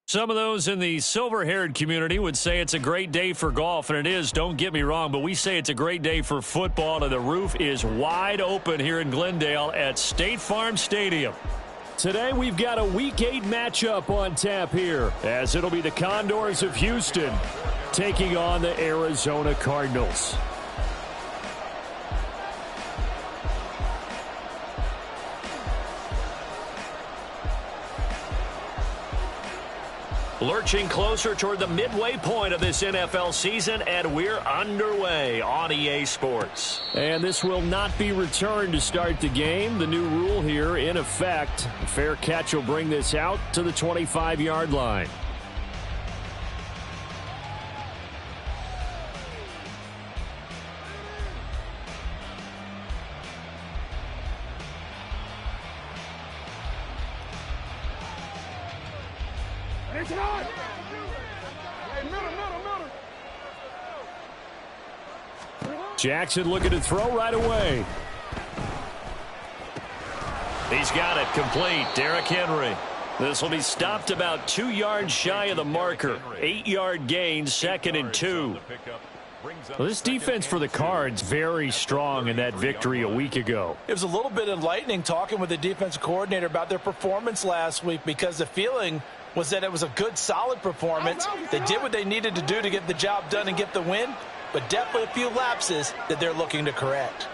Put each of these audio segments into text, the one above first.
Some of those in the silver-haired community would say it's a great day for golf, and it is, don't get me wrong, but we say it's a great day for football, and the roof is wide open here in Glendale at State Farm Stadium. Today we've got a Week 8 matchup on tap here, as it'll be the Condors of Houston taking on the Arizona Cardinals. Lurching closer toward the midway point of this NFL season, and we're underway on EA Sports. And this will not be returned to start the game. The new rule here in effect. A fair catch will bring this out to the 25-yard line. Jackson looking to throw right away. He's got it complete. Derrick Henry. This will be stopped about 2 yards shy of the marker. 8-yard gain, 2nd and 2. Well, this defense for the Cards very strong in that victory a week ago. It was a little bit enlightening talking with the defensive coordinator about their performance last week, because the feeling was that it was a good, solid performance. They did what they needed to do to get the job done and get the win, but definitely a few lapses that they're looking to correct.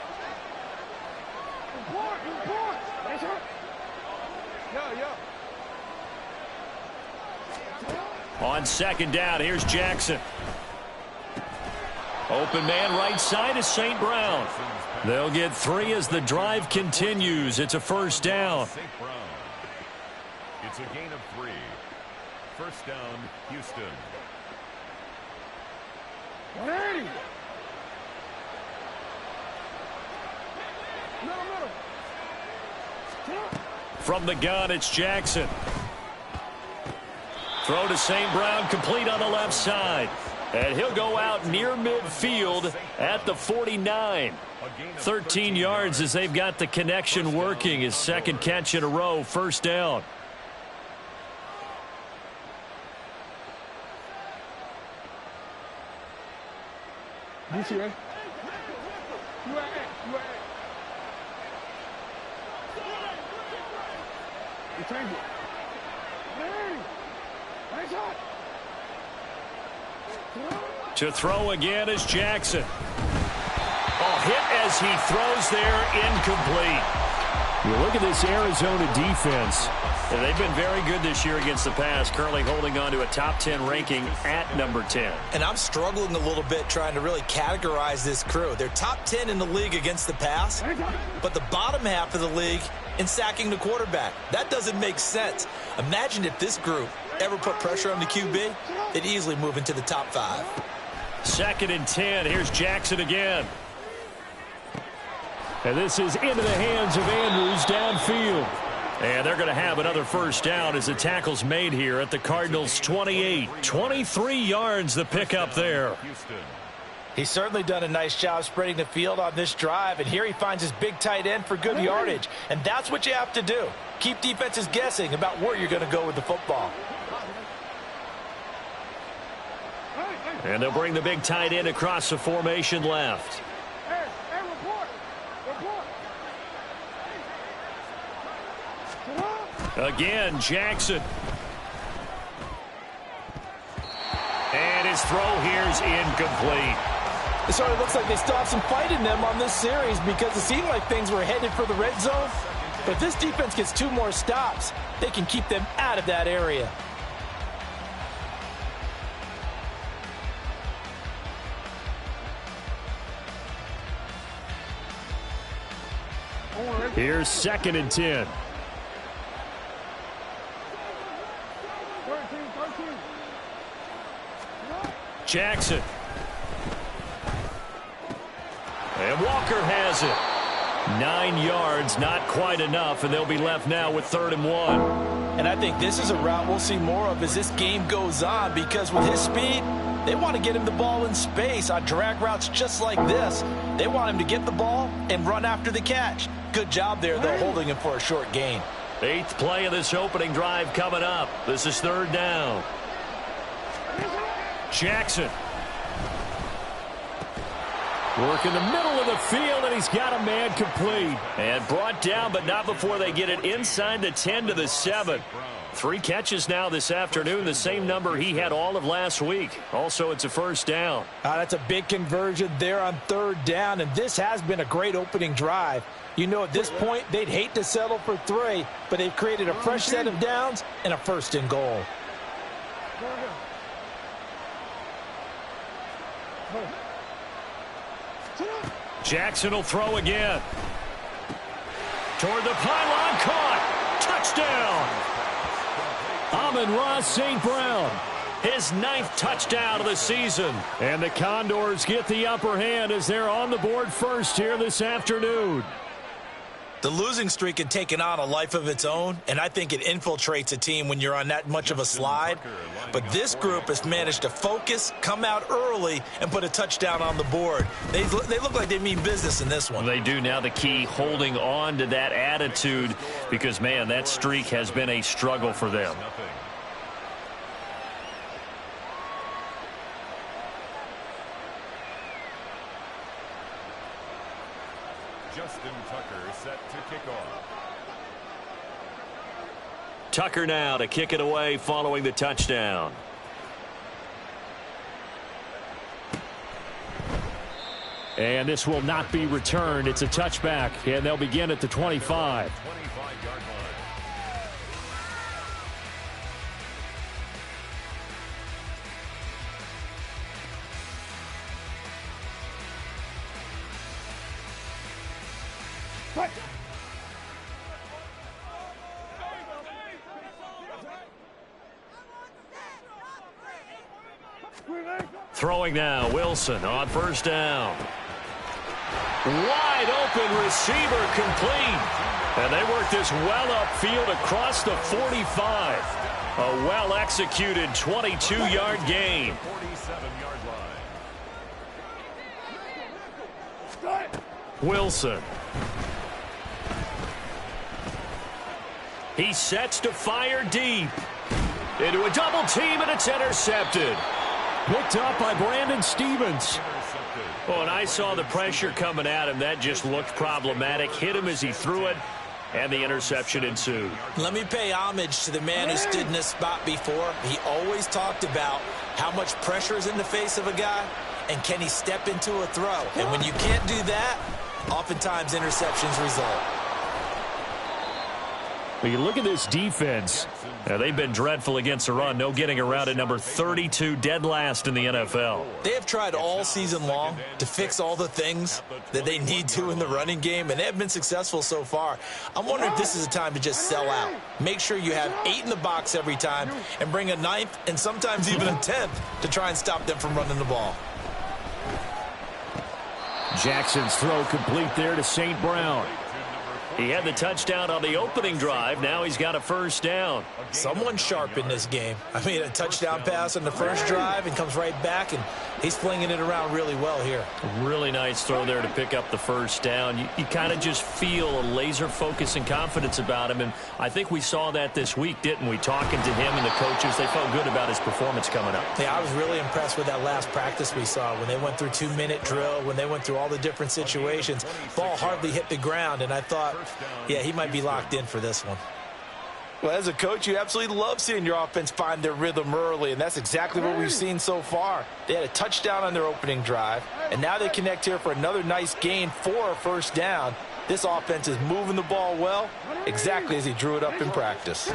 On 2nd down, here's Jackson. Open man right side is St. Brown. They'll get 3 as the drive continues. It's a 1st down. It's a gain of 3. 1st down, Houston. 180. From the gun, it's Jackson. Throw to St. Brown, complete on the left side. And he'll go out near midfield at the 49. 13 yards as they've got the connection working. His 2nd catch in a row, 1st down. To throw again is Jackson. Hit as he throws there, incomplete. You look at this Arizona defense. And they've been very good this year against the pass, currently holding on to a top 10 ranking at number 10. And I'm struggling a little bit trying to really categorize this crew. They're top 10 in the league against the pass, but the bottom half of the league in sacking the quarterback. That doesn't make sense. Imagine if this group ever put pressure on the QB, they'd easily move into the top 5. 2nd and 10. Here's Jackson again. And this is into the hands of Andrews downfield. And they're going to have another 1st down as the tackle's made here at the Cardinals' 28. 23 yards the pickup there. He's certainly done a nice job spreading the field on this drive, and here he finds his big tight end for good yardage. And that's what you have to do. Keep defenses guessing about where you're going to go with the football. And they'll bring the big tight end across the formation left. Again, Jackson. And his throw here's incomplete. It sort of looks like they still have some fight in them on this series, because it seemed like things were headed for the red zone. But if this defense gets 2 more stops, they can keep them out of that area. Here's 2nd and 10. Jackson. And Walker has it. 9 yards, not quite enough, and they'll be left now with 3rd and 1. And I think this is a route we'll see more of as this game goes on, because with his speed, they want to get him the ball in space on drag routes just like this. They want him to get the ball and run after the catch. Good job there, though, holding him for a short gain. Eighth play of this opening drive coming up. This is third down. Jackson. Work in the middle of the field, and he's got a man complete. And brought down, but not before they get it inside the 10 to the 7. 3 catches now this afternoon, the same number he had all of last week. Also, it's a first down. That's a big conversion there on third down, and this has been a great opening drive. You know, at this point, they'd hate to settle for 3, but they've created a fresh set of downs and a first and goal. Jackson will throw again. Toward the pylon, caught. Touchdown. Amon-Ra St. Brown. His 9th touchdown of the season. And the Condors get the upper hand as they're on the board first here this afternoon. The losing streak had taken on a life of its own, and I think it infiltrates a team when you're on that much of a slide. But this group has managed to focus, come out early, and put a touchdown on the board. They look like they mean business in this one. They do. Now the key, holding on to that attitude, because, man, that streak has been a struggle for them. Justin Tucker set to kick off. Tucker now to kick it away following the touchdown. And this will not be returned. It's a touchback, and they'll begin at the 25. 25-yard line. Throwing now, Wilson on first down. Wide open receiver complete. And they work this well upfield across the 45. A well-executed 22-yard gain. 47-yard line. Wilson. He sets to fire deep. Into a double team, and it's intercepted. Picked up by Brandon Stevens. Oh, and I saw the pressure coming at him. That just looked problematic. Hit him as he threw it, and the interception ensued. Let me pay homage to the man who stood in this spot before. He always talked about how much pressure is in the face of a guy, and can he step into a throw. And when you can't do that, oftentimes interceptions result. When you look at this defense, they've been dreadful against the run. No getting around at number 32, dead last in the NFL. They have tried all season long to fix all the things that they need to in the running game, and they have been successful so far. I'm wondering if this is a time to just sell out. Make sure you have 8 in the box every time and bring a 9th and sometimes even a 10th to try and stop them from running the ball. Jackson's throw complete there to St. Brown. He had the touchdown on the opening drive. Now he's got a first down. Someone sharp in this game. I mean, a touchdown pass on the first drive and comes right back, and he's flinging it around really well here. Really nice throw there to pick up the first down. You kind of just feel a laser focus and confidence about him, and I think we saw that this week, didn't we? Talking to him and the coaches, they felt good about his performance coming up. Yeah, I was really impressed with that last practice we saw when they went through 2-minute drill, when they went through all the different situations. Ball hardly hit the ground, and I thought, yeah, he might be locked in for this one. Well, as a coach, you absolutely love seeing your offense find their rhythm early, and that's exactly what we've seen so far. They had a touchdown on their opening drive, and now they connect here for another nice gain for a first down. This offense is moving the ball well, exactly as he drew it up in practice.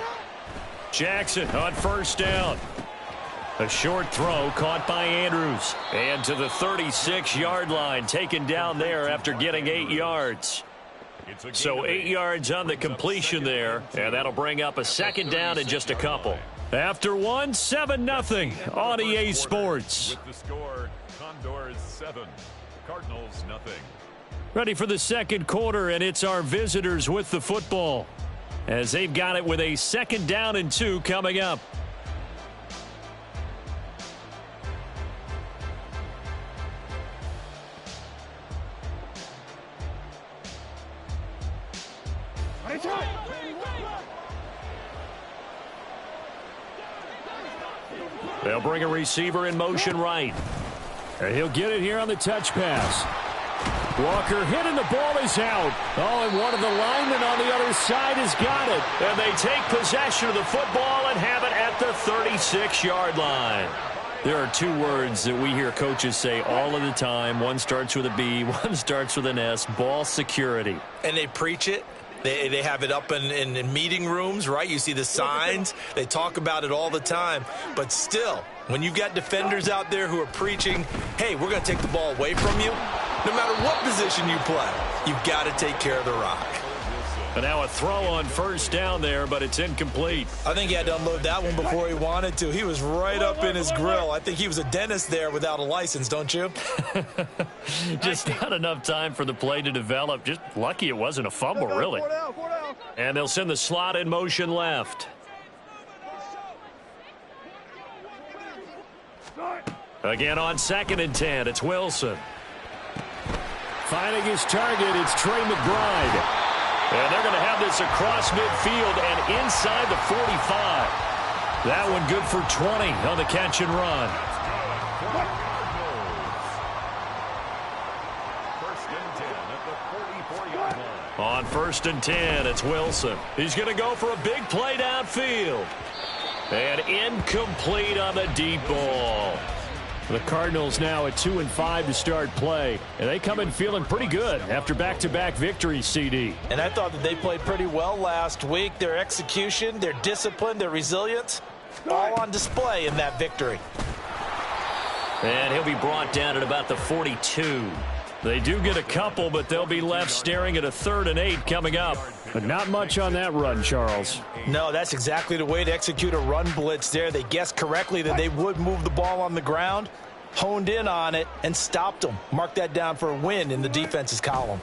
Jackson on first down. A short throw caught by Andrews. And to the 36-yard line, taken down there after getting 8 yards. So 8 yards on the completion there, and that'll bring up a second down in just a couple. After one, 7-0 on EA Sports. With the score, Condors 7, Cardinals nothing. Ready for the second quarter, and it's our visitors with the football, as they've got it with a 2nd down and 2 coming up. They'll bring a receiver in motion right. And he'll get it here on the touch pass. Walker hit and the ball is out. Oh, and one of the linemen on the other side has got it. And they take possession of the football and have it at the 36-yard line. There are two words that we hear coaches say all of the time. One starts with a B, one starts with an S, ball security. And they preach it. They have it up in meeting rooms, right? You see the signs. They talk about it all the time. But still, when you've got defenders out there who are preaching, hey, we're going to take the ball away from you, no matter what position you play, you've got to take care of the rock. And now a throw on first down there, but it's incomplete. I think he had to unload that one before he wanted to. He was right up in his grill. I think he was a dentist there without a license, don't you? Just not enough time for the play to develop. Just lucky it wasn't a fumble, really. And they'll send the slot in motion left. Again on 2nd and 10, it's Wilson. Finding his target, it's Trey McBride. And they're going to have this across midfield and inside the 45. That one good for 20 on the catch and run. On 1st and 10, it's Wilson. He's going to go for a big play downfield. And incomplete on the deep ball. The Cardinals now at 2-5 to start play. And they come in feeling pretty good after back-to-back victories, CD. And I thought that they played pretty well last week. Their execution, their discipline, their resilience, all on display in that victory. And he'll be brought down at about the 42. They do get a couple, but they'll be left staring at a 3rd and 8 coming up. But not much on that run, Charles. No, that's exactly the way to execute a run blitz there. They guessed correctly that they would move the ball on the ground, honed in on it, and stopped them. Mark that down for a win in the defense's column.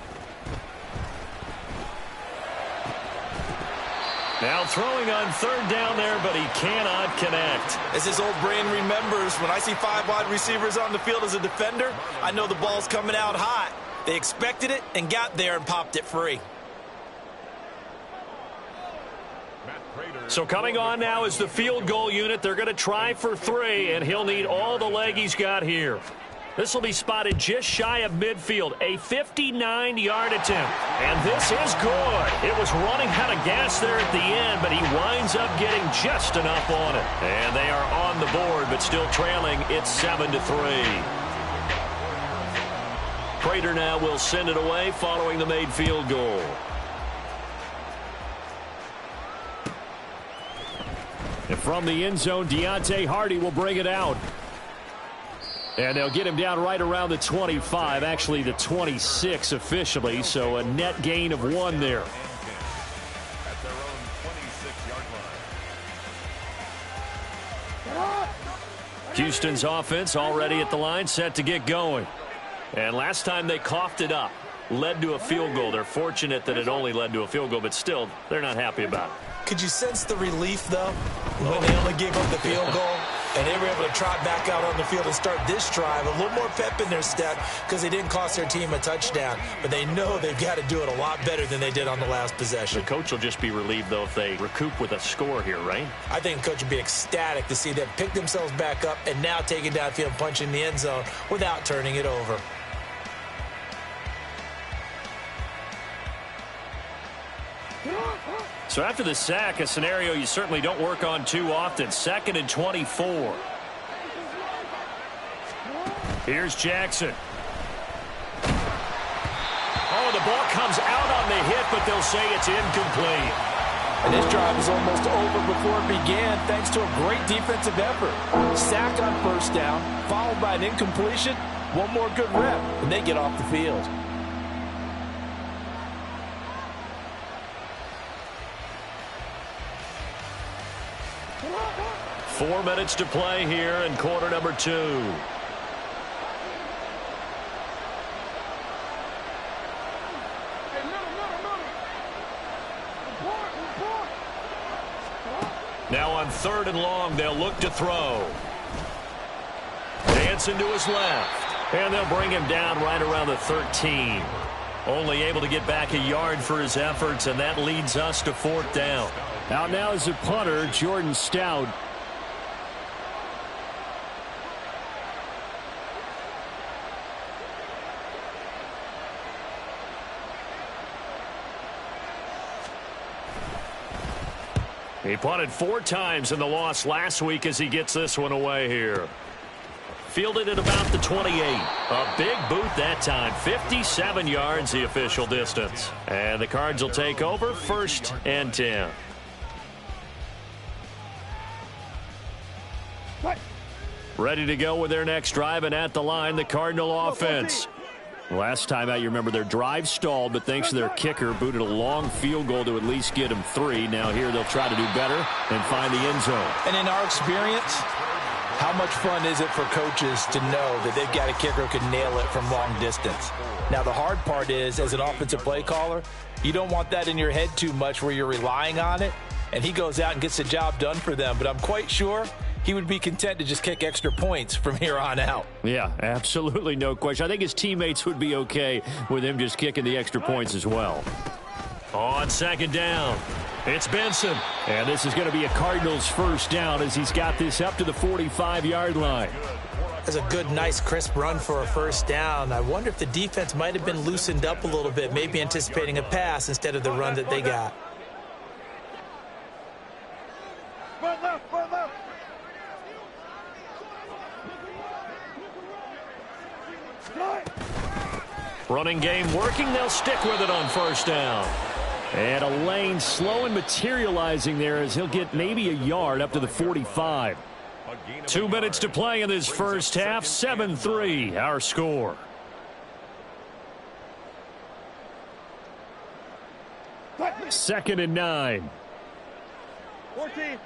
Now throwing on 3rd down there, but he cannot connect. As his old brain remembers, when I see 5 wide receivers on the field as a defender, I know the ball's coming out hot. They expected it and got there and popped it free. So coming on now is the field goal unit. They're going to try for 3, and he'll need all the leg he's got here. This will be spotted just shy of midfield, a 59-yard attempt. And this is good. It was running out of gas there at the end, but he winds up getting just enough on it. And they are on the board, but still trailing. It's 7-3. Prater now will send it away following the made field goal. And from the end zone, Deontay Hardy will bring it out. And they'll get him down right around the 25, actually the 26 officially, so a net gain of 1 there. Houston's offense already at the line, set to get going. And last time they coughed it up, led to a field goal. They're fortunate that it only led to a field goal, but still, they're not happy about it. Could you sense the relief, though, when they only gave up the field goal? And they were able to trot back out on the field and start this drive. A little more pep in their step because they didn't cost their team a touchdown. But they know they've got to do it a lot better than they did on the last possession. The coach will just be relieved, though, if they recoup with a score here, right? I think the coach would be ecstatic to see them pick themselves back up and now take it downfield and punch in the end zone without turning it over. So after the sack, a scenario you certainly don't work on too often. 2nd and 24. Here's Jackson. Oh, the ball comes out on the hit, but they'll say it's incomplete. And this drive was almost over before it began thanks to a great defensive effort. Sack on 1st down, followed by an incompletion. One more good rep, and they get off the field. Four minutes to play here in quarter number 2. Now on 3rd and long, they'll look to throw. Dancing to his left. And they'll bring him down right around the 13. Only able to get back a yard for his efforts, and that leads us to 4th down. Out now is the punter, Jordan Stout. He punted 4 times in the loss last week as he gets this one away here. Fielded at about the 28. A big boot that time. 57 yards the official distance. And the Cards will take over 1st and 10. Ready to go with their next drive, and at the line, the Cardinal offense. Last time out, you remember their drive stalled, but thanks to their kicker, booted a long field goal to at least get them 3. Now here they'll try to do better and find the end zone. And in our experience, how much fun is it for coaches to know that they've got a kicker who can nail it from long distance? Now, the hard part is, as an offensive play caller, you don't want that in your head too much where you're relying on it, and he goes out and gets the job done for them. But I'm quite sure he would be content to just kick extra points from here on out. Yeah, absolutely no question. I think his teammates would be okay with him just kicking the extra points as well. On 2nd down, it's Benson. And this is going to be a Cardinals 1st down as he's got this up to the 45-yard line. That's a good, nice, crisp run for a 1st down. I wonder if the defense might have been loosened up a little bit, maybe anticipating a pass instead of the run that they got. Running game working. They'll stick with it on 1st down. And a lane slow and materializing there as he'll get maybe a yard up to the 45. 2 minutes to play in this first half. 7-3 our score. Second and 9. 14.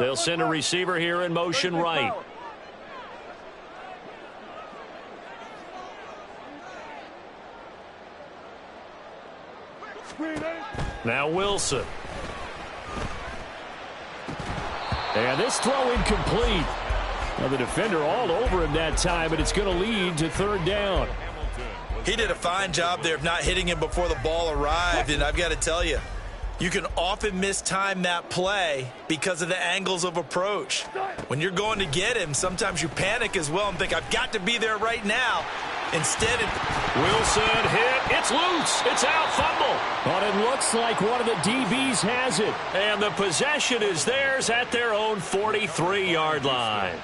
They'll send a receiver here in motion right. Now Wilson. And this throw incomplete. Well, the defender all over him that time, but it's going to lead to 3rd down. He did a fine job there of not hitting him before the ball arrived, and I've got to tell you, you can often mistime that play because of the angles of approach. When you're going to get him, sometimes you panic as well and think, I've got to be there right now. Instead, Wilson hit. It's loose. It's out. Fumble. But it looks like one of the DBs has it. And the possession is theirs at their own 43-yard line.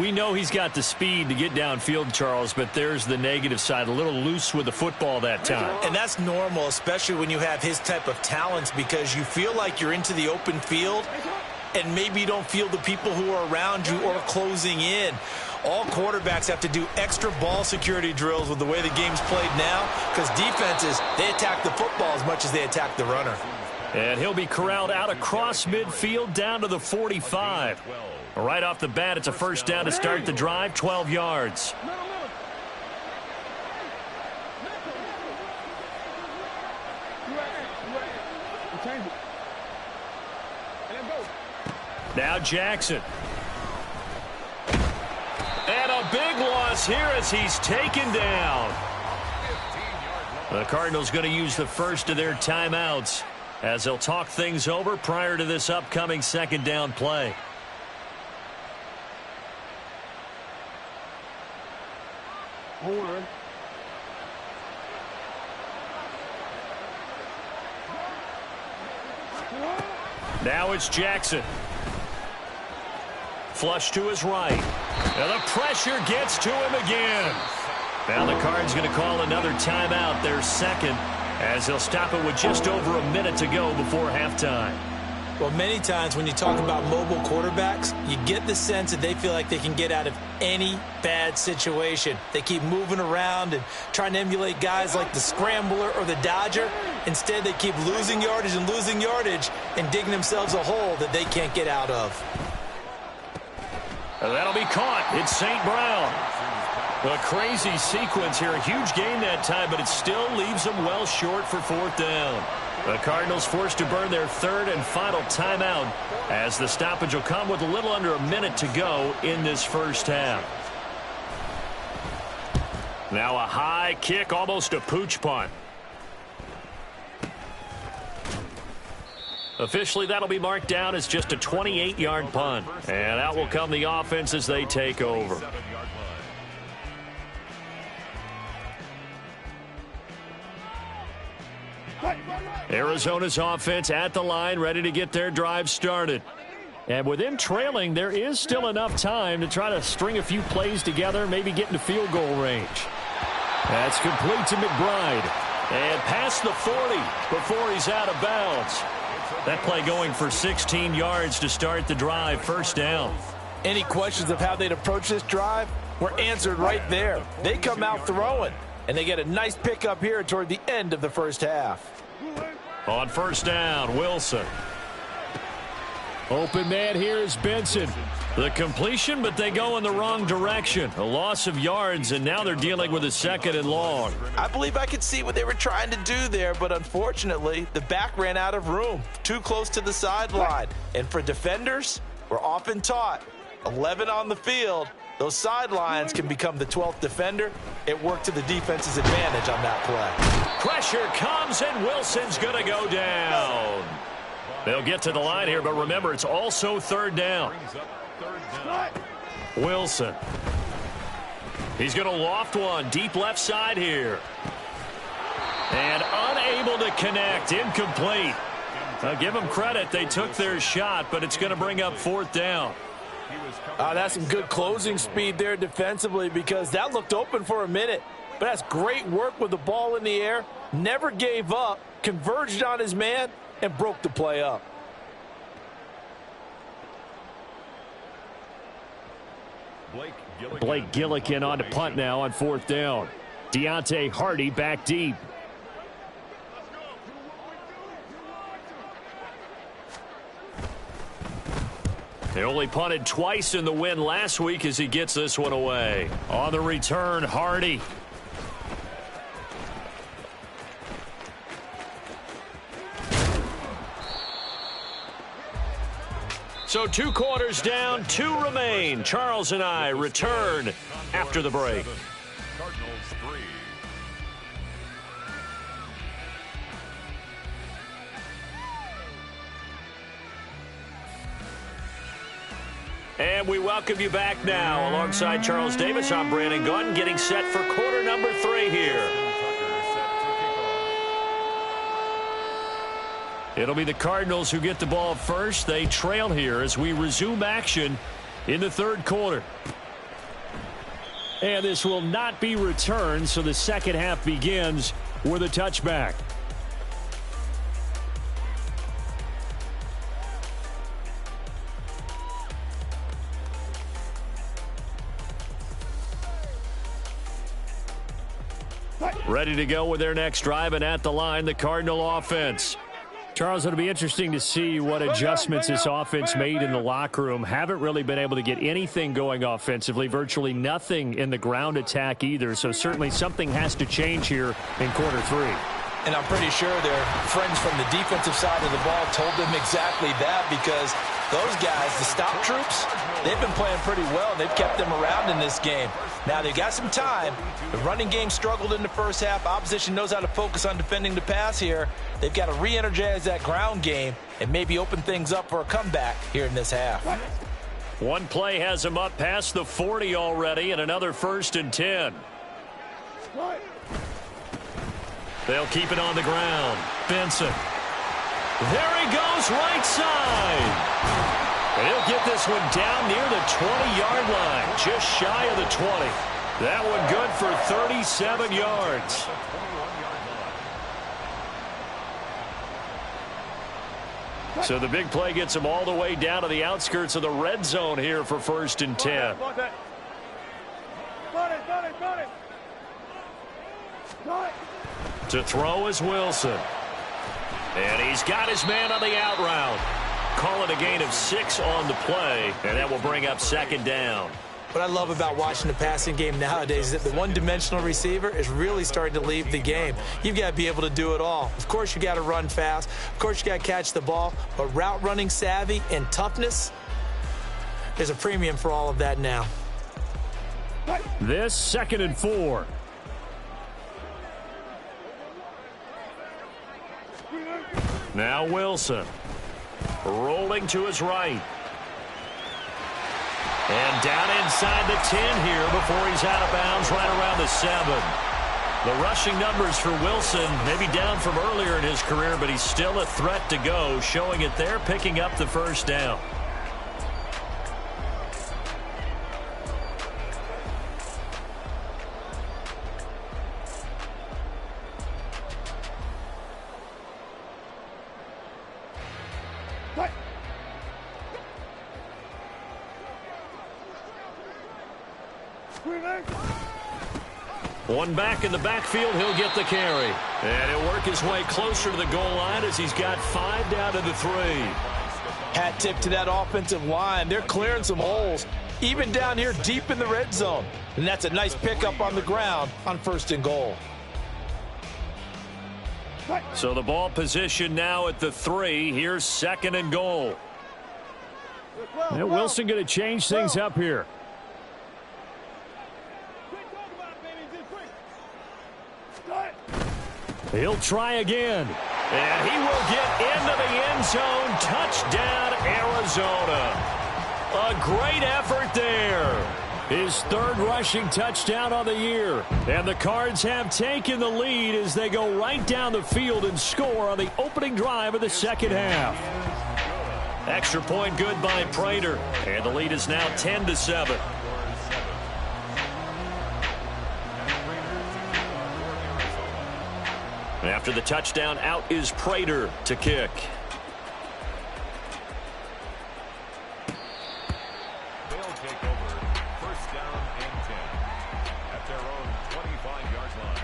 We know he's got the speed to get downfield, Charles, but there's the negative side. A little loose with the football that time. And that's normal, especially when you have his type of talents, because you feel like you're into the open field and maybe you don't feel the people who are around you or closing in. All quarterbacks have to do extra ball security drills with the way the game's played now, because defenses, they attack the football as much as they attack the runner. And he'll be corralled out across midfield down to the 45. Right off the bat, it's a 1st down to start the drive, 12 yards. Now Jackson. And a big loss here as he's taken down. The Cardinals going to use the first of their timeouts as they'll talk things over prior to this upcoming 2nd down play. Now it's Jackson. Flush to his right. And the pressure gets to him again. Now the Cards going to call another timeout, their 2nd, as they'll stop it with just over a minute to go before halftime. Well, many times when you talk about mobile quarterbacks, you get the sense that they feel like they can get out of any bad situation. They keep moving around and trying to emulate guys like the Scrambler or the Dodger. Instead, they keep losing yardage and digging themselves a hole that they can't get out of. And that'll be caught. It's St. Brown. A crazy sequence here. A huge gain that time, but it still leaves them well short for 4th down. The Cardinals forced to burn their 3rd and final timeout as the stoppage will come with a little under a minute to go in this first half. Now a high kick, almost a pooch punt. Officially, that'll be marked down as just a 28-yard punt. And out will come the offense as they take over. Arizona's offense at the line, ready to get their drive started. And with them trailing, there is still enough time to try to string a few plays together, maybe get into field goal range. That's complete to McBride. And past the 40 before he's out of bounds. That play going for 16 yards to start the drive, first down. Any questions of how they'd approach this drive were answered right there. They come out throwing, and they get a nice pickup here toward the end of the first half. On first down, Wilson. Open man here is Benson. The completion, but they go in the wrong direction. A loss of yards, and now they're dealing with a second and long. I believe I could see what they were trying to do there, but unfortunately, the back ran out of room, too close to the sideline. And for defenders, we're often taught, 11 on the field, those sidelines can become the 12th defender. It worked to the defense's advantage on that play. Pressure comes, and Wilson's going to go down. They'll get to the line here, but remember, it's also third down. Wilson. He's going to loft one deep left side here. And unable to connect. Incomplete. I'll give them credit. They took their shot, but it's going to bring up fourth down. That's some good closing speed there defensively, because that looked open for a minute. But that's great work with the ball in the air. Never gave up. Converged on his man and broke the play up. Blake Gillikin on to punt now on fourth down. Deontay Hardy back deep. They only punted twice in the win last week as he gets this one away. On the return, Hardy. So 2 quarters down, 2 remain. Charles and I return after the break. Cardinals 3. And we welcome you back now. Alongside Charles Davis, I'm Brandon Gunn, getting set for quarter number 3 here. It'll be the Cardinals who get the ball first. They trail here as we resume action in the third quarter. And this will not be returned, so the second half begins with a touchback. Ready to go with their next drive, and at the line, the Cardinal offense. Charles, it'll be interesting to see what adjustments this offense made in the locker room. Haven't really been able to get anything going offensively, virtually nothing in the ground attack either. So certainly something has to change here in quarter 3. And I'm pretty sure their friends from the defensive side of the ball told them exactly that, because those guys, the stop troops, they've been playing pretty well. They've kept them around in this game. Now, they've got some time. The running game struggled in the first half. Opposition knows how to focus on defending the pass here. They've got to re-energize that ground game and maybe open things up for a comeback here in this half. One play has them up past the 40 already, and another 1st and 10. They'll keep it on the ground. Benson. There he goes, right side. And he'll get this one down near the 20-yard line, just shy of the 20. That one good for 37 yards. So the big play gets him all the way down to the outskirts of the red zone here for 1st and 10. To throw is Wilson. And he's got his man on the out route. Call it a gain of 6 on the play, and that will bring up 2nd down. What I love about watching the passing game nowadays is that the one-dimensional receiver is really starting to leave the game. You've got to be able to do it all. Of course, you got to run fast. Of course, you got to catch the ball. But route running savvy and toughness, there's a premium for all of that now. This 2nd and 4. Now Wilson. Rolling to his right. And down inside the 10 here before he's out of bounds right around the 7. The rushing numbers for Wilson, maybe down from earlier in his career, but he's still a threat to go, showing it there, picking up the first down. One back in the backfield, he'll get the carry. And he'll work his way closer to the goal line as he's got 5 down to the 3. Hat tip to that offensive line. They're clearing some holes, even down here deep in the red zone. And that's a nice pickup on the ground on 1st and goal. So the ball position now at the 3. Here's 2nd and goal. And Wilson going to change things up here. He'll try again. And he will get into the end zone. Touchdown, Arizona. A great effort there. His 3rd rushing touchdown on the year. And the Cards have taken the lead as they go right down the field and score on the opening drive of the 2nd half. Extra point good by Prater. And the lead is now 10-7. After the touchdown, out is Prater to kick. They'll take over 1st down and 10 at their own 25-yard line.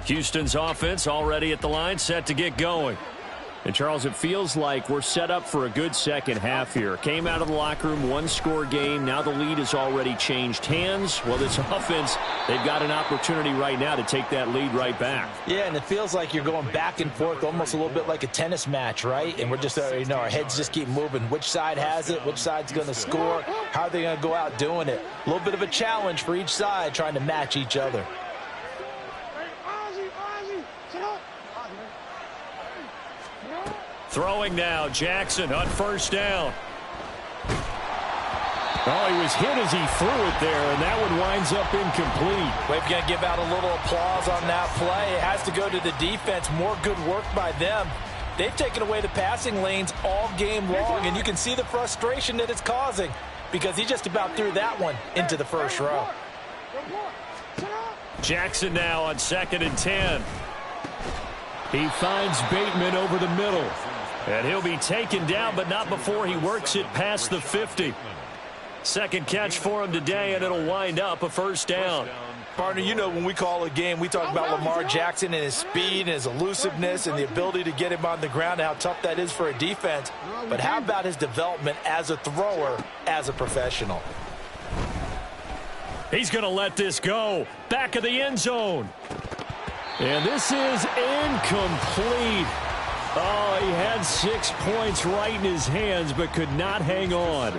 Houston's offense already at the line, set to get going. And, Charles, it feels like we're set up for a good second half here. Came out of the locker room, 1-score game. Now the lead has already changed hands. Well, this offense, they've got an opportunity right now to take that lead right back. Yeah, and it feels like you're going back and forth almost a little bit like a tennis match, right? And we're just, our heads just keep moving. Which side has it? Which side's going to score? How are they going to go out doing it? A little bit of a challenge for each side trying to match each other. Throwing now, Jackson on 1st down. Oh, he was hit as he threw it there, and that one winds up incomplete. We're going to give out a little applause on that play. It has to go to the defense. More good work by them. They've taken away the passing lanes all game long, and you can see the frustration that it's causing because he just about threw that one into the 1st row. Jackson now on 2nd and 10. He finds Bateman over the middle. And he'll be taken down, but not before he works it past the 50. 2nd catch for him today, and it'll wind up a 1st down. Partner, you know when we call a game, we talk about Lamar Jackson and his speed and his elusiveness and the ability to get him on the ground and how tough that is for a defense. But how about his development as a thrower, as a professional? He's going to let this go. Back of the end zone. And this is incomplete. Oh, he had 6 points right in his hands, but could not hang on.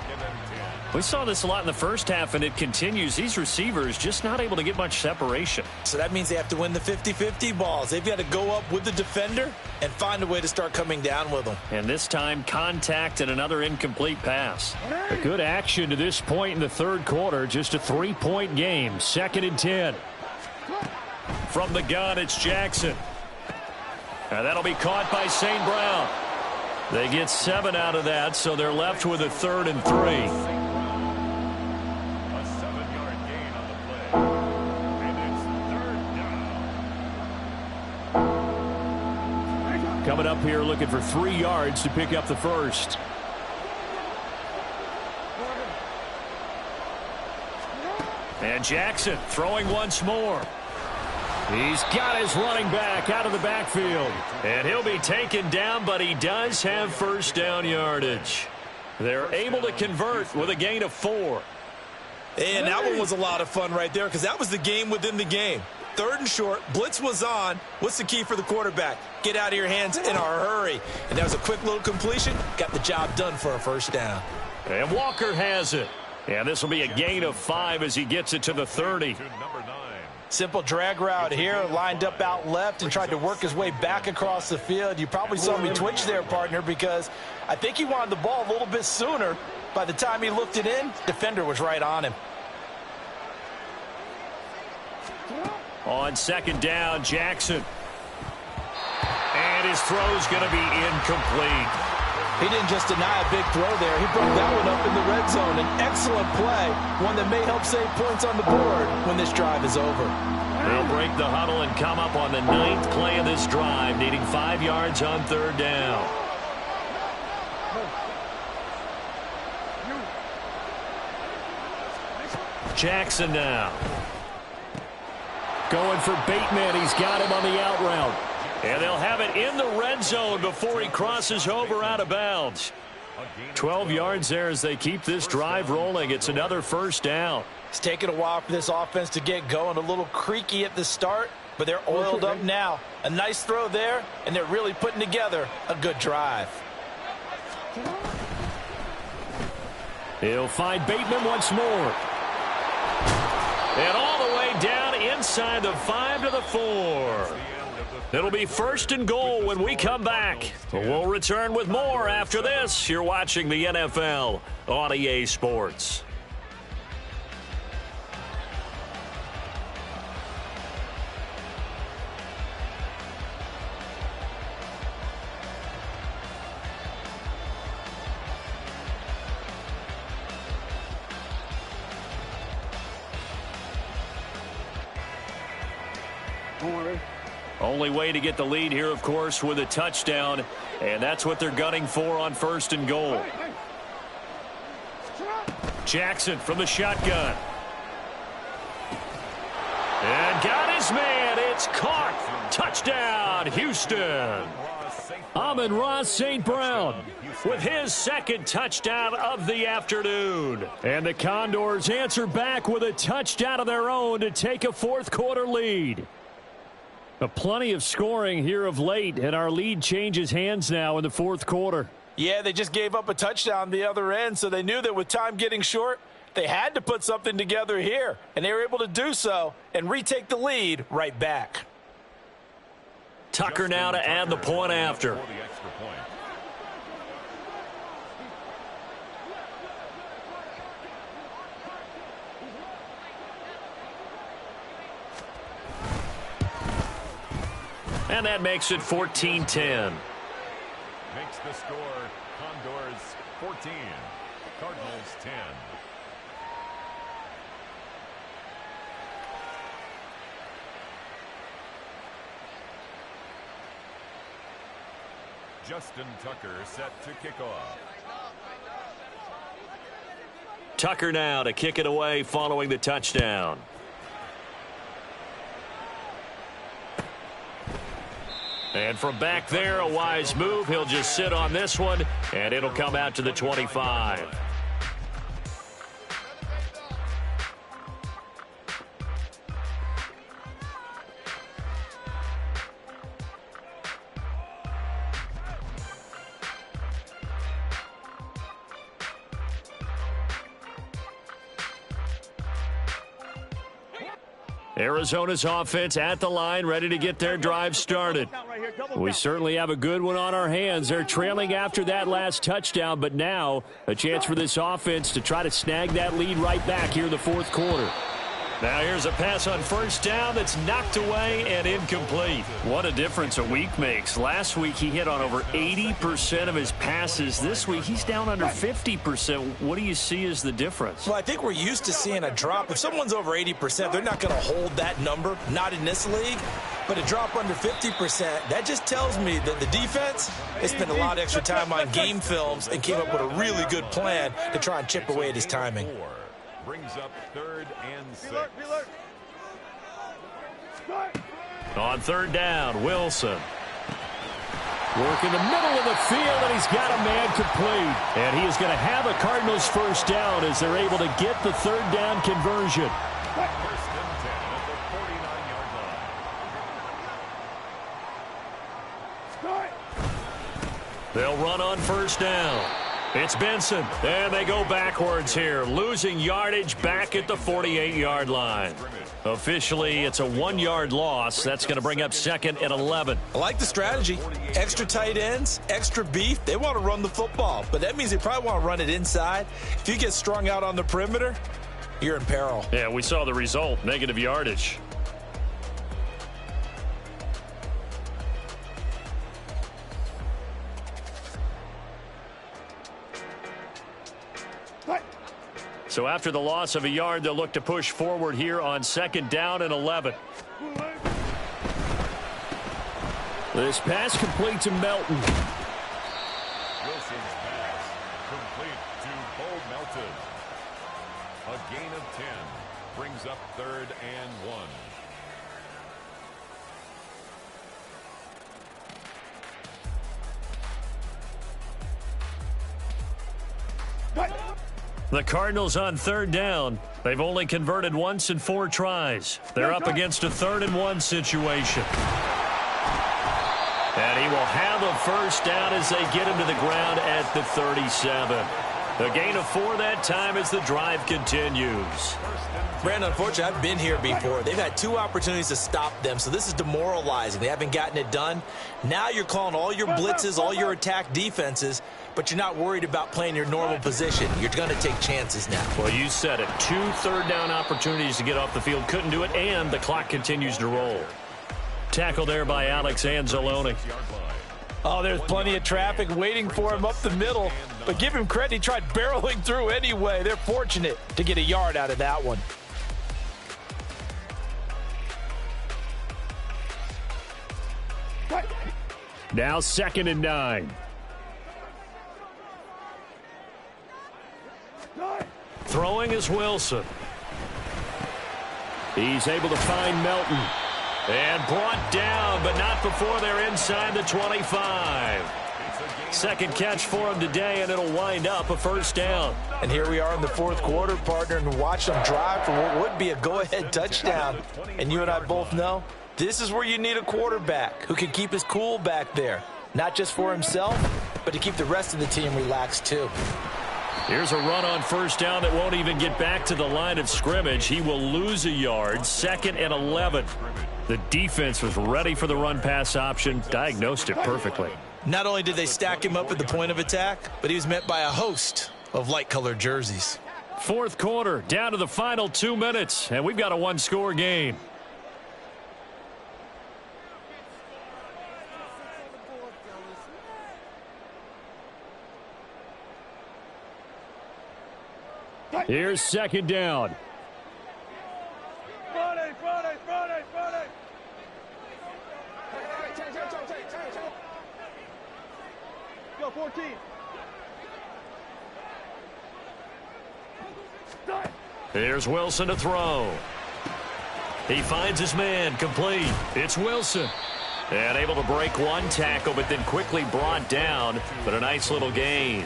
We saw this a lot in the 1st half, and it continues. These receivers just not able to get much separation. So that means they have to win the 50-50 balls. They've got to go up with the defender and find a way to start coming down with them. And this time, contact and another incomplete pass. A good action to this point in the 3rd quarter. Just a 3-point game. 2nd and 10. From the gun, it's Jackson. And that'll be caught by St. Brown. They get 7 out of that, so they're left with a 3rd and 3. A 7-yard gain on the play. And it's 3rd down. Coming up here looking for 3 yards to pick up the 1st. And Jackson throwing once more. He's got his running back out of the backfield. And he'll be taken down, but he does have 1st down yardage. They're able to convert with a gain of 4. And that one was a lot of fun right there because that was the game within the game. 3rd and short, blitz was on. What's the key for the quarterback? Get out of your hands in a hurry. And that was a quick little completion. Got the job done for a 1st down. And Walker has it. And this will be a gain of 5 as he gets it to the 30. To number 9. Simple drag route here, lined up out left and tried to work his way back across the field. You probably saw me twitch there, partner, because I think he wanted the ball a little bit sooner. By the time he looked it in, defender was right on him. On second down, Jackson. And his throw's going to be incomplete. He didn't just deny a big throw there. He broke that one up in the red zone. An excellent play, one that may help save points on the board when this drive is over. They'll break the huddle and come up on the 9th play of this drive, needing 5 yards on third down. Jackson now. Going for Bateman. He's got him on the out route. And they'll have it in the red zone before he crosses over out of bounds. 12 yards there as they keep this drive rolling. It's another first down. It's taken a while for this offense to get going. A little creaky at the start, but they're oiled up now. A nice throw there, and they're really putting together a good drive. He'll find Bateman once more. And all the way down inside the 5 to the 4. It'll be first and goal when we come back. We'll return with more after this. You're watching the NFL on EA Sports. Only way to get the lead here, of course, with a touchdown, and that's what they're gunning for on first and goal. Jackson from the shotgun. And got his man. It's caught. Touchdown, Houston. Amon-Ra St. Brown with his second touchdown of the afternoon. And the Condors answer back with a touchdown of their own to take a fourth-quarter lead. Plenty of scoring here of late, and our lead changes hands now in the fourth quarter. Yeah, they just gave up a touchdown the other end, so they knew that with time getting short, they had to put something together here, and they were able to do so and retake the lead right back. Tucker now to add the point after. And that makes it 14-10. Makes the score Condors 14, Cardinals 10. Justin Tucker set to kick off. Tucker now to kick it away following the touchdown. And from back there, a wise move. He'll just sit on this one, and it'll come out to the 25. Arizona's offense at the line, ready to get their drive started. We certainly have a good one on our hands. They're trailing after that last touchdown, but now a chance for this offense to try to snag that lead right back here in the fourth quarter. Now here's a pass on first down that's knocked away and incomplete. What a difference a week makes. Last week he hit on over 80% of his passes. This week he's down under 50%. What do you see as the difference? Well, I think we're used to seeing a drop. If someone's over 80%, they're not going to hold that number, not in this league. But a drop under 50%, that just tells me that the defense, they spent a lot of extra time on game films and came up with a really good plan to try and chip away at his timing. Brings up 3rd and 6. On third down, Wilson. Working the middle of the field, and he's got a man complete. And he is going to have a Cardinals first down as they're able to get the third down conversion. First and 10 at the 49-yard line. They'll run on first down. It's Benson, and they go backwards here, losing yardage back at the 48-yard line. Officially, it's a 1-yard loss. That's going to bring up 2nd and 11. I like the strategy. Extra tight ends, extra beef. They want to run the football, but that means they probably want to run it inside. If you get strung out on the perimeter, you're in peril. Yeah, we saw the result, negative yardage. So after the loss of a yard, they'll look to push forward here on 2nd down and 11. This pass complete to Melton. Wilson's pass complete to Bo Melton. A gain of 10 brings up 3rd and 1. The Cardinals on 3rd down. They've only converted once in 4 tries. They're up against a 3rd and 1 situation. And he will have a first down as they get him to the ground at the 37. A gain of 4 that time as the drive continues. Brandon, unfortunately, I've been here before. They've had 2 opportunities to stop them, so this is demoralizing. They haven't gotten it done. Now you're calling all your blitzes, all your attack defenses, but you're not worried about playing your normal position. You're going to take chances now. Well, you said it. 2 third-down opportunities to get off the field. Couldn't do it, and the clock continues to roll. Tackle there by Alex Anzalone. Oh, there's plenty of traffic waiting for him up the middle, but give him credit. He tried barreling through anyway. They're fortunate to get a yard out of that one. Now 2nd and 9. Throwing is Wilson. He's able to find Melton. And brought down, but not before they're inside the 25. 2nd catch for him today, and it'll wind up a first down. And here we are in the 4th quarter, partner, and watch them drive for what would be a go-ahead touchdown. And you and I both know this is where you need a quarterback who can keep his cool back there. Not just for himself, but to keep the rest of the team relaxed too. Here's a run on first down that won't even get back to the line of scrimmage. He will lose a yard. 2nd and 11. The defense was ready for the run-pass option, diagnosed it perfectly. Not only did they stack him up at the point of attack, but he was met by a host of light-colored jerseys. 4th quarter, down to the final 2 minutes, and we've got a 1-score game. Here's 2nd down. Friday. Go, 14. Here's Wilson to throw. He finds his man, complete. It's Wilson. And able to break 1 tackle, but then quickly brought down, but a nice little gain.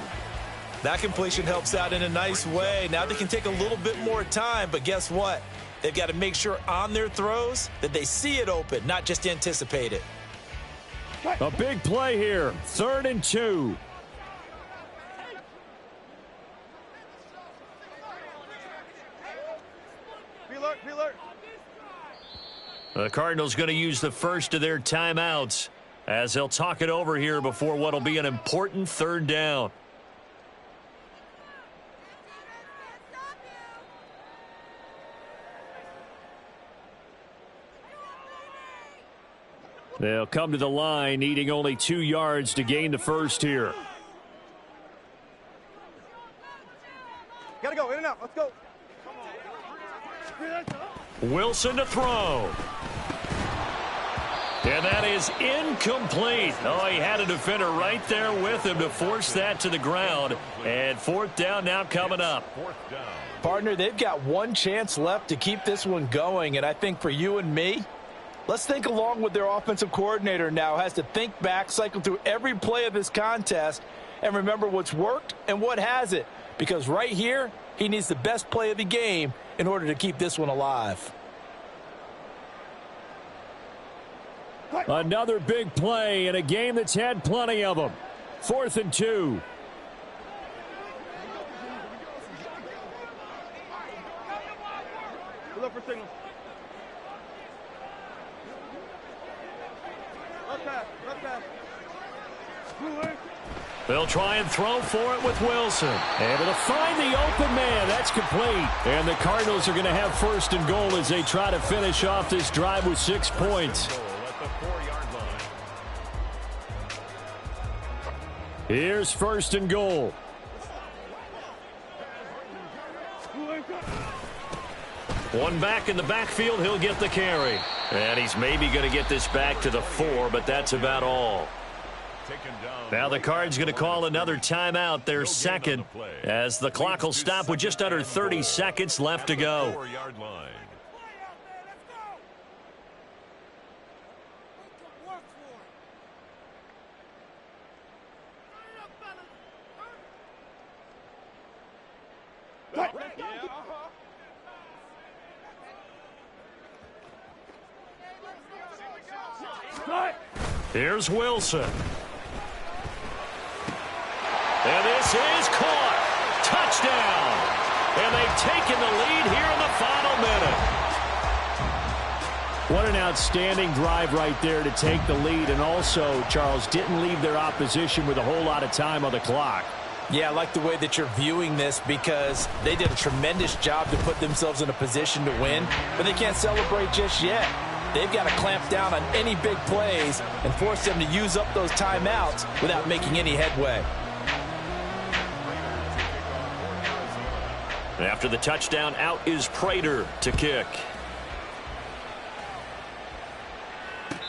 That completion helps out in a nice way. Now they can take a little bit more time, but guess what? They've got to make sure on their throws that they see it open, not just anticipate it. A big play here. 3rd and 2. Be alert. The Cardinals going to use the first of their timeouts as they'll talk it over here before what will be an important 3rd down. They'll come to the line, needing only 2 yards to gain the first here. Gotta go, in and out. Let's go. Wilson to throw. And that is incomplete. Oh, he had a defender right there with him to force that to the ground. And 4th down now coming up. Partner, they've got 1 chance left to keep this one going, and I think for you and me, let's think along with their offensive coordinator now. Has to think back, cycle through every play of this contest, and remember what's worked and what hasn't. Because right here, he needs the best play of the game in order to keep this one alive. Another big play in a game that's had plenty of them. 4th and 2. signal. Left pass, left pass. They'll try and throw for it with Wilson. Able to find the open man. That's complete. And the Cardinals are going to have 1st and goal as they try to finish off this drive with 6 points. Here's 1st and goal. One back in the backfield. He'll get the carry. And he's maybe going to get this back to the 4, but that's about all. Now the Cards going to call another timeout, their second, as the clock will stop with just under 30 seconds left to go. Here's Wilson. And this is caught. Touchdown. And they've taken the lead here in the final minute. What an outstanding drive right there to take the lead. And also, Charles, didn't leave their opposition with a whole lot of time on the clock. Yeah, I like the way that you're viewing this because they did a tremendous job to put themselves in a position to win, but they can't celebrate just yet. They've got to clamp down on any big plays and force them to use up those timeouts without making any headway. After the touchdown, out is Prater to kick.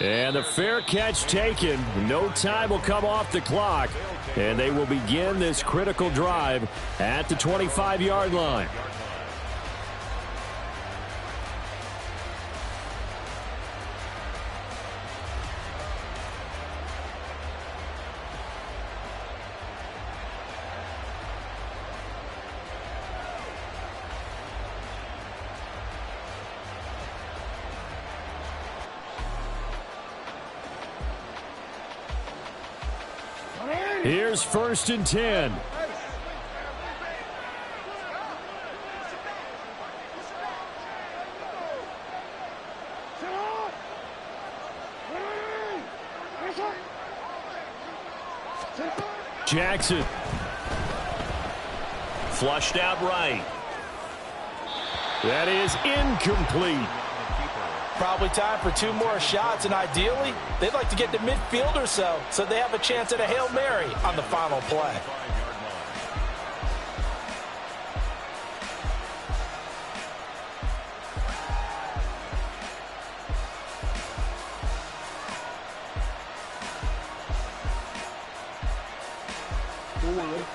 And the fair catch taken. No time will come off the clock. And they will begin this critical drive at the 25-yard line. Here's 1st and 10. Jackson. Flushed out right. That is incomplete. Probably time for 2 more shots, and ideally, they'd like to get to midfield or so they have a chance at a Hail Mary on the final play.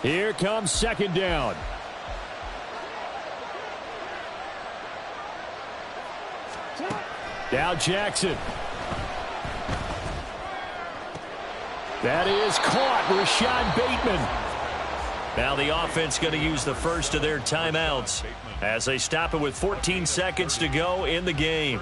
Here comes 2nd down. Now Jackson. That is caught. Rashad Bateman. Now the offense going to use the first of their timeouts as they stop it with 14 seconds to go in the game.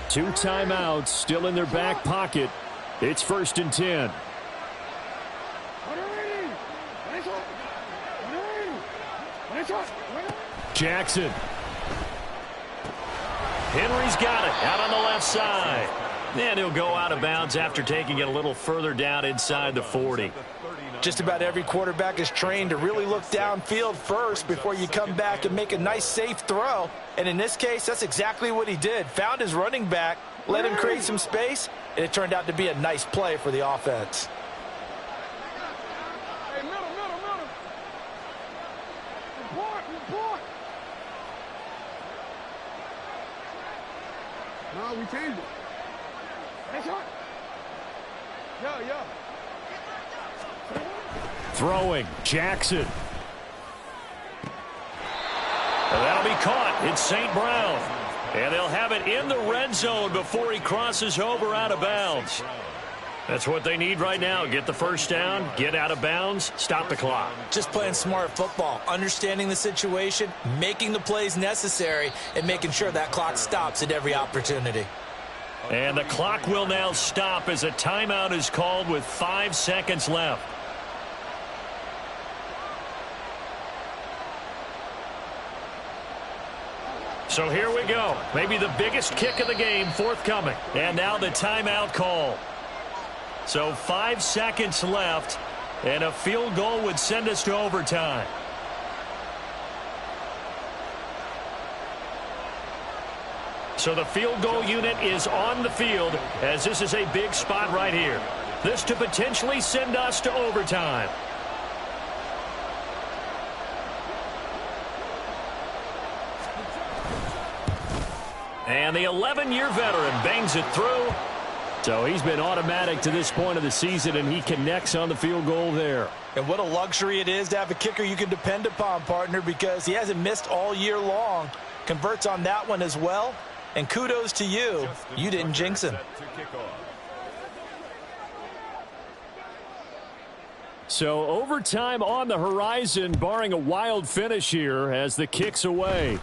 Two timeouts still in their back pocket. It's 1st and 10. Jackson. Henry's got it out on the left side. And he'll go out of bounds after taking it a little further down inside the 40. Just about every quarterback is trained to really look downfield first before you come back and make a nice, safe throw. And in this case, that's exactly what he did. Found his running back, let him create some space, and it turned out to be a nice play for the offense. Hey, middle. Report. No, we changed it. That's right. Yeah. Throwing. Jackson. And that'll be caught. It's St. Brown. And they'll have it in the red zone before he crosses over out of bounds. That's what they need right now. Get the first down, get out of bounds, stop the clock. Just playing smart football, understanding the situation, making the plays necessary, and making sure that clock stops at every opportunity. And the clock will now stop as a timeout is called with 5 seconds left. So here we go. Maybe the biggest kick of the game forthcoming. And now the timeout call. So 5 seconds left, and a field goal would send us to overtime. So the field goal unit is on the field as this is a big spot right here. This to potentially send us to overtime. And the 11-year veteran bangs it through. So he's been automatic to this point of the season, and he connects on the field goal there. And what a luxury it is to have a kicker you can depend upon, partner, because he hasn't missed all year long. Converts on that one as well. And kudos to you. You didn't jinx him. So overtime on the horizon, barring a wild finish here as the kick's away.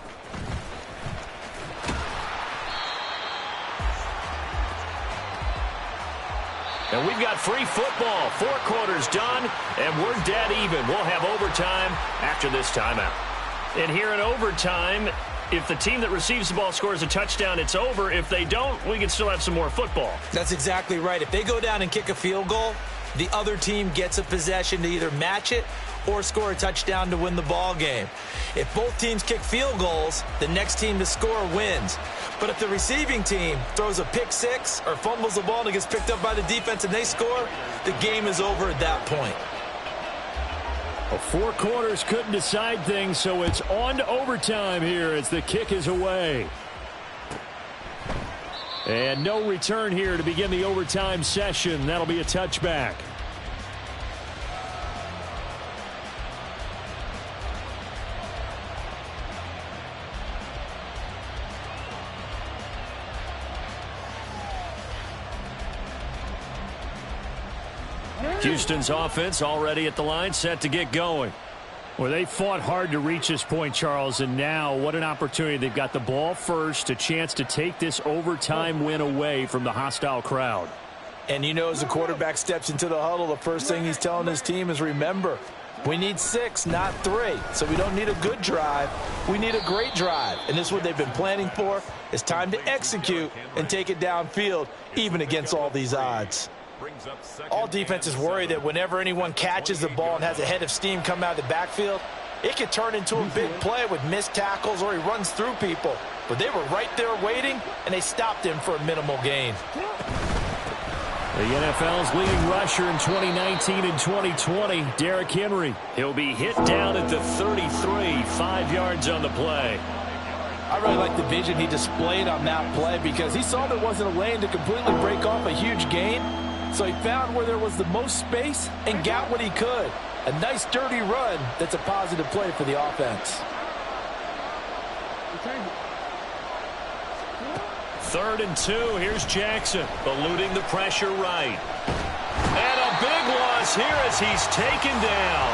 And we've got free football. 4 quarters done, and we're dead even. We'll have overtime after this timeout. And here in overtime, if the team that receives the ball scores a touchdown, it's over. If they don't, we can still have some more football. That's exactly right. If they go down and kick a field goal, the other team gets a possession to either match it or score a touchdown to win the ball game. If both teams kick field goals, the next team to score wins. But if the receiving team throws a pick six or fumbles the ball and it gets picked up by the defense and they score, the game is over at that point. Well, 4 quarters couldn't decide things, so it's on to overtime here as the kick is away. And no return here to begin the overtime session. That'll be a touchback. Houston's offense already at the line, set to get going. Well, they fought hard to reach this point, Charles, and now what an opportunity. They've got the ball first, a chance to take this overtime win away from the hostile crowd. And you know, as the quarterback steps into the huddle, the first thing he's telling his team is, remember, we need 6, not 3. So we don't need a good drive. We need a great drive. And this is what they've been planning for. It's time to execute and take it downfield, even against all these odds. All defenses worry that whenever anyone catches the ball and has a head of steam come out of the backfield, it could turn into a big play with missed tackles or he runs through people. But they were right there waiting, and they stopped him for a minimal gain. The NFL's leading rusher in 2019 and 2020, Derrick Henry. He'll be hit down at the 33, 5 yards on the play. I really like the vision he displayed on that play because he saw there wasn't a lane to completely break off a huge gain. So he found where there was the most space and got what he could. A nice dirty run that's a positive play for the offense. 3rd and 2. Here's Jackson, eluding the pressure right. And a big loss here as he's taken down.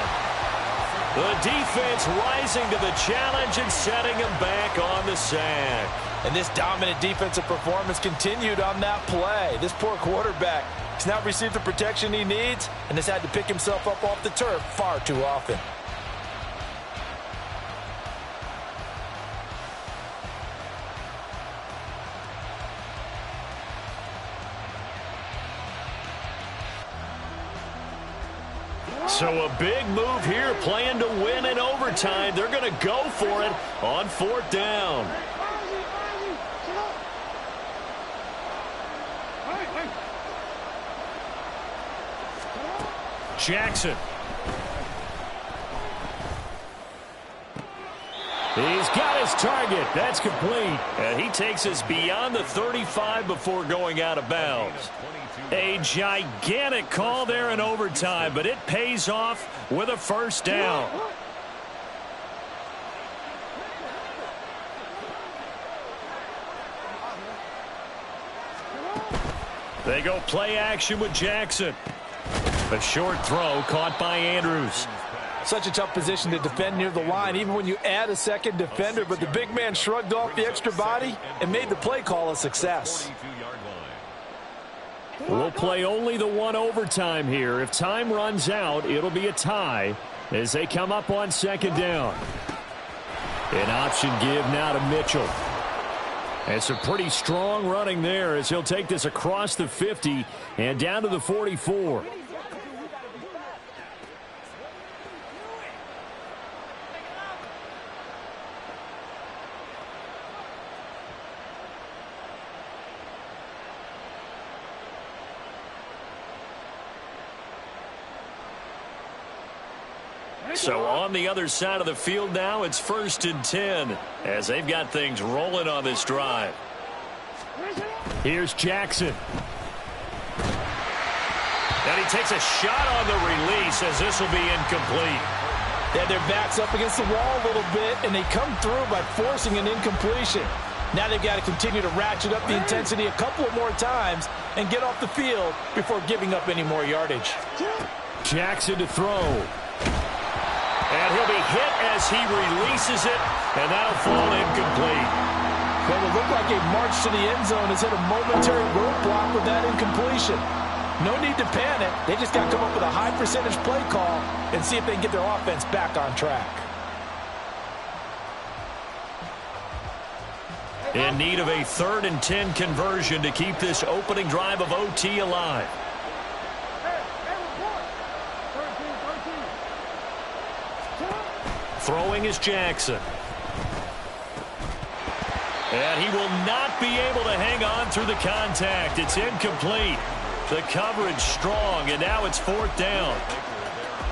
The defense rising to the challenge and setting him back on the sack. And this dominant defensive performance continued on that play. This poor quarterback has not received the protection he needs and has had to pick himself up off the turf far too often. So a big move here, playing to win in overtime. They're going to go for it on 4th down. Jackson. He's got his target. That's complete. And he takes us beyond the 35 before going out of bounds. A gigantic call there in overtime, but it pays off with a 1st down. They go play action with Jackson. A short throw caught by Andrews. Such a tough position to defend near the line, even when you add a second defender, but the big man shrugged off the extra body and made the play call a success. We'll play only the one overtime here. If time runs out, it'll be a tie as they come up on second down. An option give now to Mitchell. And some pretty strong running there as he'll take this across the 50 and down to the 44. So on the other side of the field now, it's 1st and 10 as they've got things rolling on this drive. Here's Jackson. And he takes a shot on the release as this will be incomplete. They had their backs up against the wall a little bit, and they come through by forcing an incompletion. Now they've got to continue to ratchet up the intensity a couple of more times and get off the field before giving up any more yardage. Jackson to throw. And he'll be hit as he releases it, and that'll fall incomplete. What would look like a march to the end zone has hit a momentary roadblock with that incompletion. No need to panic. They just got to come up with a high percentage play call and see if they can get their offense back on track. In need of a 3rd and 10 conversion to keep this opening drive of OT alive. Throwing is Jackson. And he will not be able to hang on through the contact. It's incomplete. The coverage strong, and now it's 4th down.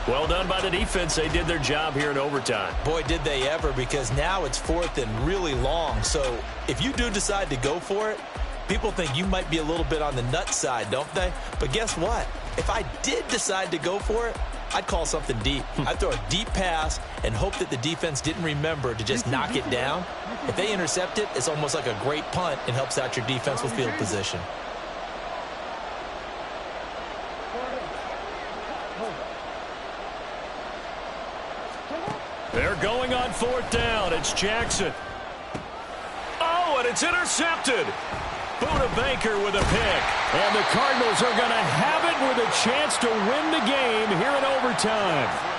Well done by the defense. They did their job here in overtime. Boy, did they ever, because now it's 4th and really long. So if you do decide to go for it, people think you might be a little bit on the nut side, don't they? But guess what? If I did decide to go for it, I'd call something deep. I'd throw a deep pass and hope that the defense didn't remember to just knock it down. If they intercept it, it's almost like a great punt and helps out your defense with field position. They're going on 4th down. It's Jackson. Oh, and it's intercepted. Buda Baker with a pick. And the Cardinals are going to have it with a chance to win the game here in overtime.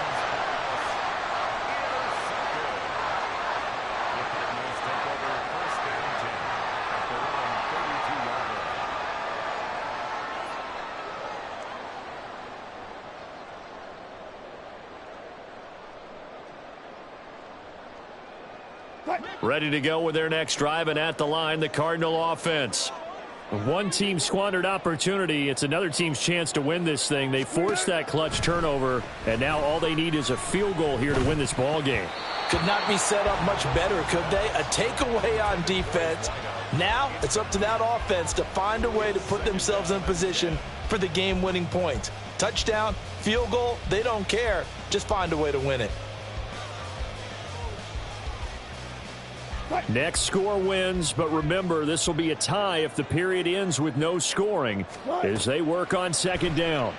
Ready to go with their next drive, and at the line, the Cardinal offense. One team squandered opportunity. It's another team's chance to win this thing. They forced that clutch turnover, and now all they need is a field goal here to win this ball game. Could not be set up much better, could they? A takeaway on defense. Now it's up to that offense to find a way to put themselves in position for the game-winning points. Touchdown, field goal, they don't care. Just find a way to win it. Next score wins, but remember, this will be a tie if the period ends with no scoring as they work on 2nd down.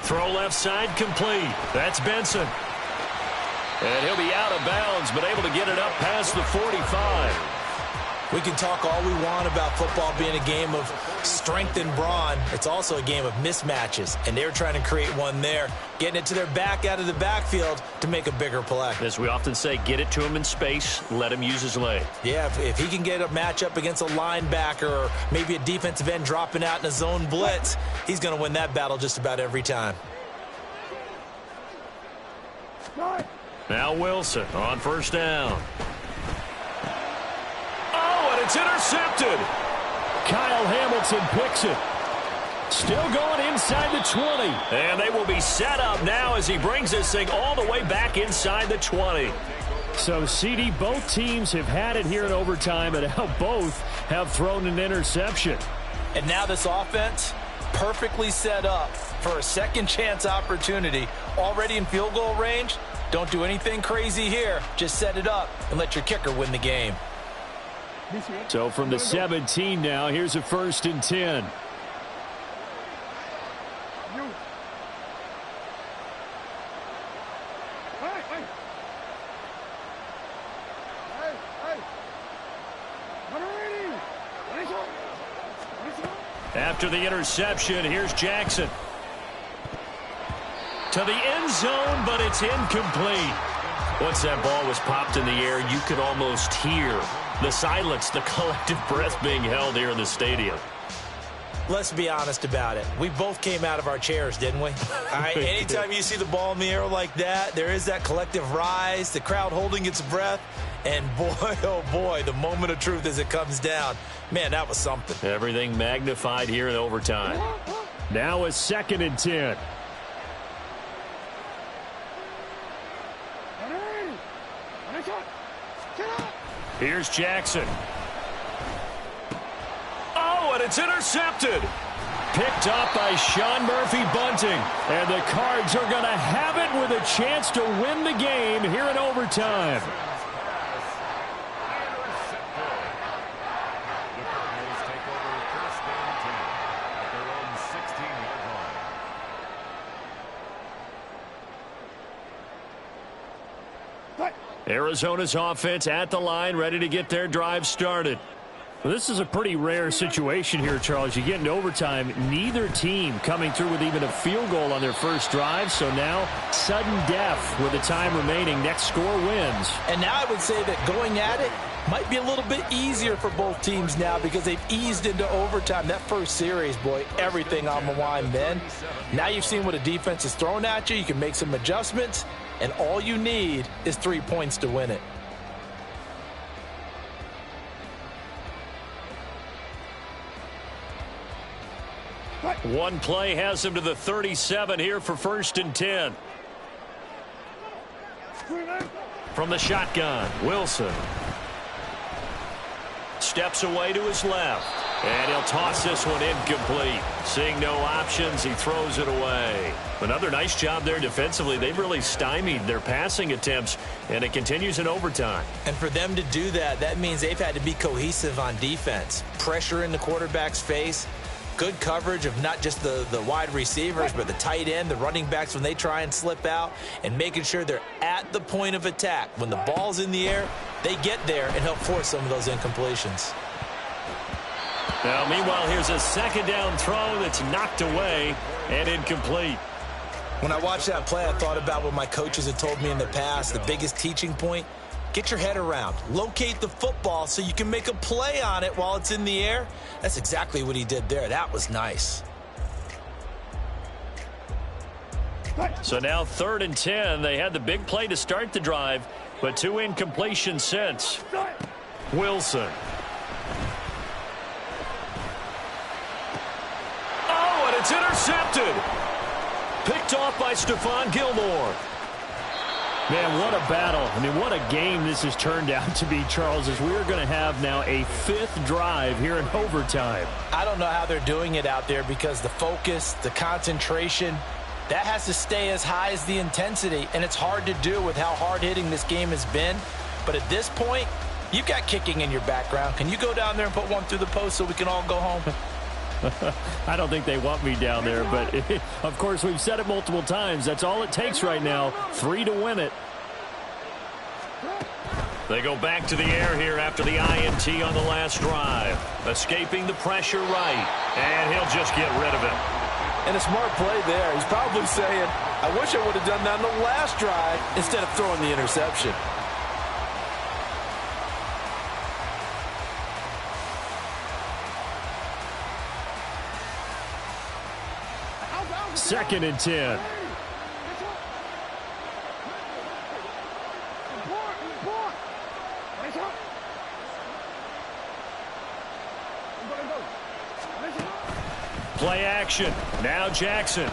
Throw left side complete. That's Benson. And he'll be out of bounds, but able to get it up past the 45. We can talk all we want about football being a game of strength and brawn. It's also a game of mismatches, and they're trying to create one there, getting it to their back out of the backfield to make a bigger play. As we often say, get it to him in space, let him use his leg. Yeah, if he can get a matchup against a linebacker or maybe a defensive end dropping out in a zone blitz, he's going to win that battle just about every time. Now Wilson on 1st down. It's intercepted. Kyle Hamilton picks it. Still going inside the 20. And they will be set up now as he brings this thing all the way back inside the 20. So, CD, both teams have had it here in overtime, and now both have thrown an interception. And now this offense perfectly set up for a second chance opportunity. Already in field goal range. Don't do anything crazy here. Just set it up and let your kicker win the game. So from the 17 now, here's a 1st and 10. After the interception, here's Jackson. To the end zone, but it's incomplete. Once that ball was popped in the air, you could almost hear the silence, the collective breath being held here in the stadium. Let's be honest about it. We both came out of our chairs, didn't we? All right, anytime you see the ball in the air like that, there is that collective rise, the crowd holding its breath, and boy, oh boy, the moment of truth as it comes down. Man, that was something. Everything magnified here in overtime. Now a 2nd and 10. Here's Jackson. Oh, and it's intercepted. Picked up by Sean Murphy-Bunting. And the Cards are going to have it with a chance to win the game here in overtime. Arizona's offense at the line, ready to get their drive started. Well, this is a pretty rare situation here, Charles. You get into overtime, neither team coming through with even a field goal on their first drive. So now, sudden death with the time remaining. Next score wins. And now I would say that going at it might be a little bit easier for both teams now because they've eased into overtime. That first series, boy, everything on the line then. Now you've seen what a defense is throwing at you. You can make some adjustments, and all you need is 3 points to win it. One play has him to the 37 here for 1st and 10. From the shotgun, Wilson. Steps away to his left. And he'll toss this one incomplete. Seeing no options, he throws it away. Another nice job there defensively. They've really stymied their passing attempts, and it continues in overtime. And for them to do that, that means they've had to be cohesive on defense. Pressure in the quarterback's face. Good coverage of not just the wide receivers, but the tight end, the running backs when they try and slip out, and making sure they're at the point of attack. When the ball's in the air, they get there and help force some of those incompletions. Now, meanwhile, here's a 2nd down throw that's knocked away and incomplete. When I watched that play, I thought about what my coaches had told me in the past. The biggest teaching point, get your head around. Locate the football so you can make a play on it while it's in the air. That's exactly what he did there. That was nice. So now 3rd and 10. They had the big play to start the drive, but 2 incompletions since. Wilson. Oh, and it's intercepted. Picked off by Stephon Gilmore. Man, what a battle. I mean, what a game this has turned out to be, Charles, as we're going to have now a 5th drive here in overtime. I don't know how they're doing it out there because the focus, the concentration, that has to stay as high as the intensity, and it's hard to do with how hard-hitting this game has been. But at this point, you've got kicking in your background. Can you go down there and put one through the post so we can all go home? I don't think they want me down there, but of course we've said it multiple times. That's all it takes right now, 3 to win it. They go back to the air here after the INT on the last drive. Escaping the pressure right, and he'll just get rid of it. And a smart play there. He's probably saying, I wish I would have done that on the last drive instead of throwing the interception. Second and 10. Play action. Now Jackson.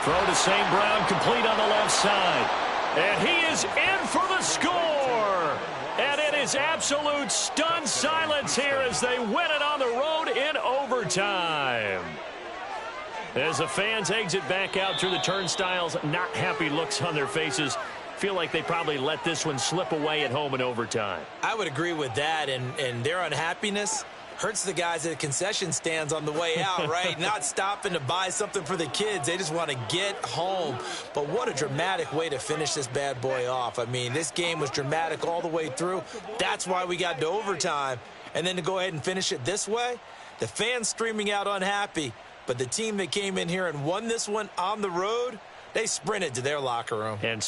Throw to St. Brown, complete on the left side. And he is in for the score. And it is absolute stunned silence here as they win it on the road in overtime. As the fans exit back out through the turnstiles, not happy looks on their faces feel like they probably let this one slip away at home in overtime. I would agree with that, and their unhappiness hurts the guys at the concession stands on the way out, right? Not stopping to buy something for the kids. They just want to get home. But what a dramatic way to finish this bad boy off. I mean, this game was dramatic all the way through. That's why we got to overtime. And then to go ahead and finish it this way, the fans streaming out unhappy. But the team that came in here and won this one on the road, they sprinted to their locker room. And